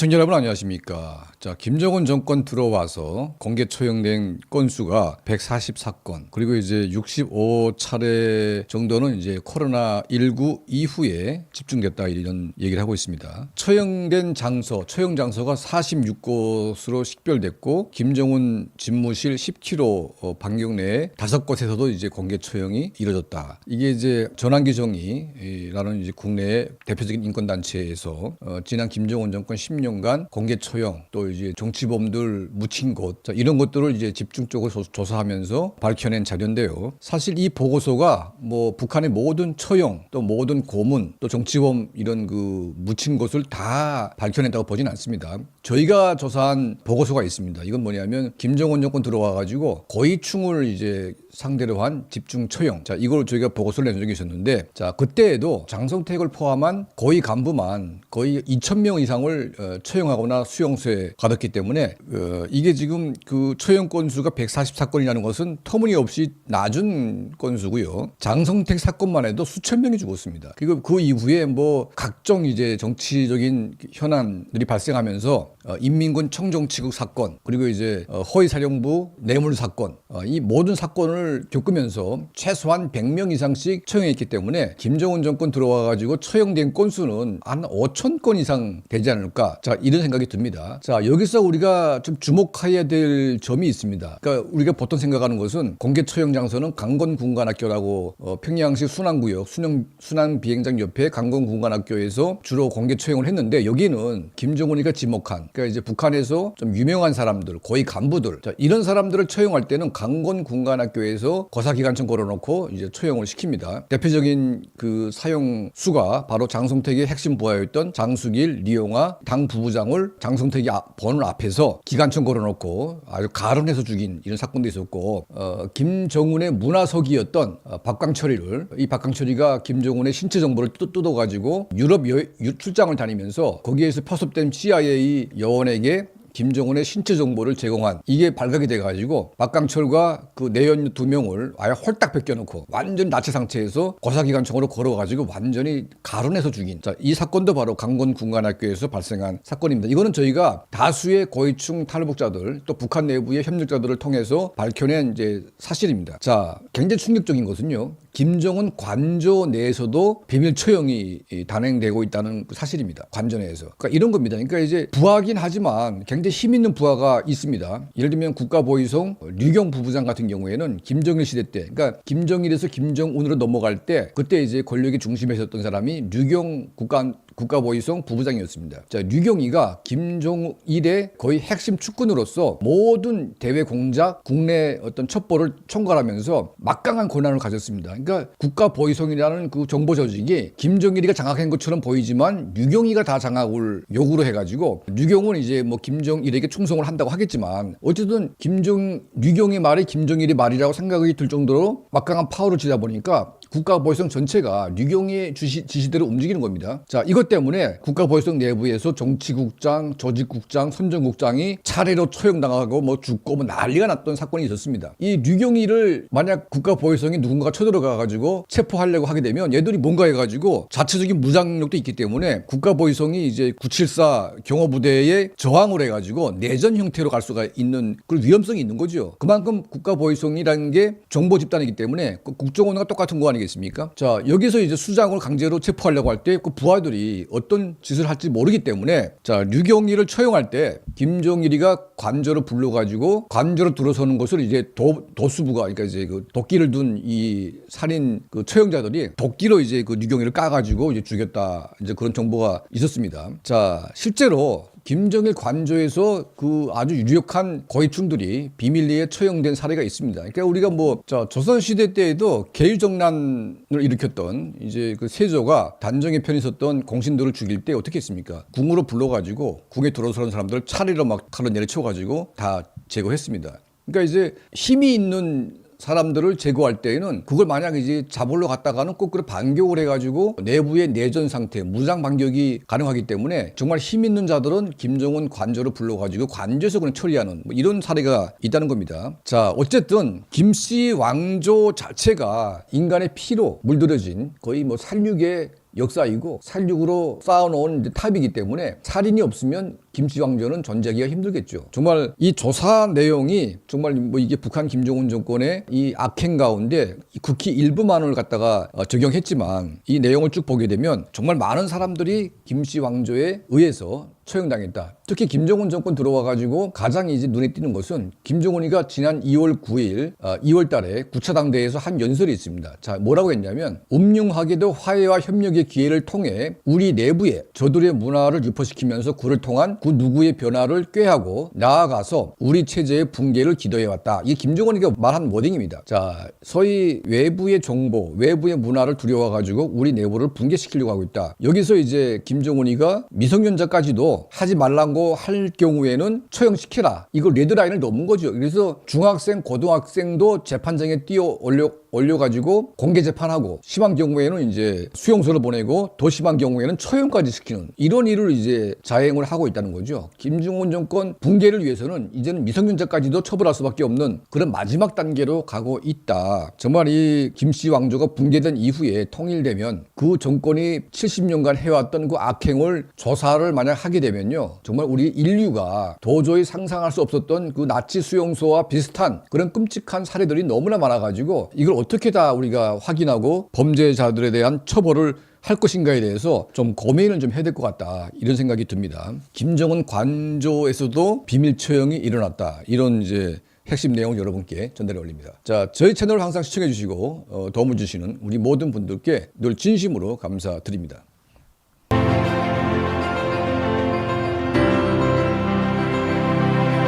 시청자 여러분 안녕하십니까. 자, 김정은 정권 들어와서 공개 처형된 건수가 144건, 그리고 이제 65차례 정도는 이제 코로나19 이후에 집중됐다, 이런 얘기를 하고 있습니다. 처형 장소가 46곳으로 식별됐고, 김정은 집무실 10km 반경 내에 5곳에서도 이제 공개 처형이 이뤄졌다. 이게 이제 전환기정의라는 이제 국내의 대표적인 인권단체에서 지난 김정은 정권 10년간 공개 처형, 또 이제 정치범들 묻힌 곳, 이런 것들을 이제 집중적으로 조사하면서 밝혀낸 자료인데요. 사실 이 보고서가 뭐 북한의 모든 처형, 또 모든 고문, 또 정치범 이런 그 묻힌 곳을 다 밝혀낸다고 보진 않습니다. 저희가 조사한 보고서가 있습니다. 이건 뭐냐면 김정은 정권 들어와 가지고 고위층을 이제 상대로 한 집중 처형. 자, 이걸 저희가 보고서를 낸 적이 있었는데, 자, 그때에도 장성택을 포함한 고위 간부만 거의 2,000명 이상을 처형하거나 수용소에 가뒀기 때문에 이게 지금 그 처형 건수가 144건이라는 것은 터무니없이 낮은 건수고요. 장성택 사건만 해도 수천 명이 죽었습니다. 그리고 그 이후에 뭐 각종 이제 정치적인 현안들이 발생하면서 인민군 청정치국 사건, 그리고 이제 허위사령부 뇌물 사건, 이 모든 사건을 겪으면서 최소한 100명 이상씩 처형했기 때문에 김정은 정권 들어와 가지고 처형된 건수는 한 5,000건 이상 되지 않을까, 자, 이런 생각이 듭니다. 자, 여기서 우리가 좀 주목해야 될 점이 있습니다. 그러니까 우리가 보통 생각하는 것은 공개 처형 장소는 강건군관학교라고 평양시 순안구역 순안비행장 옆에 강건군관학교에서 주로 공개 처형을 했는데, 여기는 김정은이가 지목한, 그러니까 이제 북한에서 좀 유명한 사람들, 고위 간부들, 자, 이런 사람들을 처형할 때는 강건군관학교에서 거사기관총 걸어놓고 이제 처형을 시킵니다. 대표적인 그 사형 수가 바로 장성택의 핵심 부하였던 장수길, 리용아 당 부부장을 장성택이 보는 앞에서 기관총 걸어놓고 아주 가론해서 죽인 이런 사건도 있었고, 김정은의 문화석이었던 이 박광철이가 김정은의 신체 정보를 뜯어가지고 유럽 출장을 다니면서 거기에서 포섭된 CIA 여원에게 김정은의 신체 정보를 제공한, 이게 발각이 돼가지고 박강철과 그 내연 2명을 아예 홀딱 벗겨놓고 완전 나체 상태에서 고사기관총으로 걸어가지고 완전히 가론해서 죽인, 자, 이 사건도 바로 강건군관학교에서 발생한 사건입니다. 이거는 저희가 다수의 고위층 탈북자들, 또 북한 내부의 협력자들을 통해서 밝혀낸 이제 사실입니다. 자, 굉장히 충격적인 것은요, 김정은 관저 내에서도 비밀 처형이 단행되고 있다는 사실입니다. 관저 내에서. 그러니까 이런 겁니다. 그러니까 이제 부하긴 하지만 굉장히 힘 있는 부하가 있습니다. 예를 들면 국가보위성 류경 부부장 같은 경우에는 김정일 시대 때, 그러니까 김정일에서 김정은으로 넘어갈 때, 그때 이제 권력의 중심에 있었던 사람이 류경 국가보위성 부부장이었습니다. 자, 류경이가 김정일의 거의 핵심 측근으로서 모든 대외 공작, 국내 어떤 첩보를 총괄하면서 막강한 권한을 가졌습니다. 그러니까 국가보위성이라는 그 정보 조직이 김정일이가 장악한 것처럼 보이지만 류경이가 다 장악을 요구로 해가지고, 류경은 이제 뭐 김정일에게 충성을 한다고 하겠지만 어쨌든 류경의 말이 김정일의 말이라고 생각이 들 정도로 막강한 파워를 지다 보니까 국가보위성 전체가 류경의 지시대로 움직이는 겁니다. 자, 이것 때문에 국가보위성 내부에서 정치국장, 조직국장, 선정국장이 차례로 처형당하고 뭐 죽고 뭐 난리가 났던 사건이 있었습니다. 이 류경이를 만약 국가보위성이 누군가가 쳐들어가가지고 체포하려고 하게 되면 얘들이 뭔가 해가지고 자체적인 무장력도 있기 때문에 국가보위성이 이제 974 경호부대에 저항을 해가지고 내전 형태로 갈 수가 있는 그런 위험성이 있는 거죠. 그만큼 국가보위성이라는 게 정보 집단이기 때문에 국정원과 똑같은 거 아니겠습니까? 자, 여기서 이제 수장을 강제로 체포하려고 할 때 그 부하들이 어떤 짓을 할지 모르기 때문에, 자, 류경일을 처형할 때 김정일이가 관저로 불러가지고 관저로 들어서는 것을 이제 도수부가, 그러니까 이제 그 도끼를 둔 이 살인 그 처형자들이 도끼로 이제 그 류경일을 까가지고 이제 죽였다, 이제 그런 정보가 있었습니다. 자, 실제로 김정일 관저에서 그 아주 유력한 고위층들이 비밀리에 처형된 사례가 있습니다. 그러니까 우리가 뭐 조선시대 때에도 계율정난을 일으켰던 이제 그 세조가 단정의 편에 섰던 공신들을 죽일 때 어떻게 했습니까? 궁으로 불러가지고 궁에 들어서는 사람들을 차례로 막 칼로 내려쳐가지고 다 제거했습니다. 그러니까 이제 힘이 있는 사람들을 제거할 때에는 그걸 만약 이제 잡으러 갔다가는 거꾸로 반격을 해가지고 내부의 내전 상태, 무장 반격이 가능하기 때문에 정말 힘 있는 자들은 김정은 관저로 불러가지고 관저에서 그냥 처리하는 뭐 이런 사례가 있다는 겁니다. 자, 어쨌든 김씨 왕조 자체가 인간의 피로 물들여진 거의 뭐 살육의 역사이고 살육으로 쌓아놓은 탑이기 때문에 살인이 없으면 김씨 왕조는 존재하기가 힘들겠죠. 정말 이 조사 내용이 정말 뭐 이게 북한 김정은 정권의 이 악행 가운데 극히 일부만을 갖다가 적용했지만 이 내용을 쭉 보게 되면 정말 많은 사람들이 김씨 왕조에 의해서 처형당했다. 특히 김정은 정권 들어와가지고 가장 이제 눈에 띄는 것은 김정은이가 지난 2월 9일, 2월 달에 9차 당대회에서 한 연설이 있습니다. 자, 뭐라고 했냐면 음흉하게도 화해와 협력의 기회를 통해 우리 내부에 저들의 문화를 유포시키면서 그를 통한 그 누구의 변화를 꾀하고 나아가서 우리 체제의 붕괴를 기도해왔다. 이게 김정은이가 말한 워딩입니다. 자, 소위 외부의 정보, 외부의 문화를 두려워가지고 우리 내부를 붕괴시키려고 하고 있다. 여기서 이제 김정은이가 미성년자까지도 하지 말라고 할 경우에는 처형시켜라. 이거 레드라인을 넘은 거죠. 그래서 중학생, 고등학생도 재판장에 올려가지고 공개 재판하고 심한 경우에는 이제 수용소를 보내고 더 심한 경우에는 처형까지 시키는 이런 일을 이제 자행을 하고 있다는 거죠. 김정은 정권 붕괴를 위해서는 이제는 미성년자까지도 처벌할 수밖에 없는 그런 마지막 단계로 가고 있다. 정말 이 김씨 왕조가 붕괴된 이후에 통일되면 그 정권이 70년간 해왔던 그 악행을 조사를 만약 하게 되면요. 정말 우리 인류가 도저히 상상할 수 없었던 그 나치 수용소와 비슷한 그런 끔찍한 사례들이 너무나 많아가지고 이걸 어떻게 다 우리가 확인하고 범죄자들에 대한 처벌을 할 것인가에 대해서 좀 고민을 좀 해야 될 것 같다. 이런 생각이 듭니다. 김정은 관조에서도 비밀 처형이 일어났다. 이런 이제 핵심 내용을 여러분께 전달해 올립니다. 자, 저희 채널을 항상 시청해 주시고 도움을 주시는 우리 모든 분들께 늘 진심으로 감사드립니다.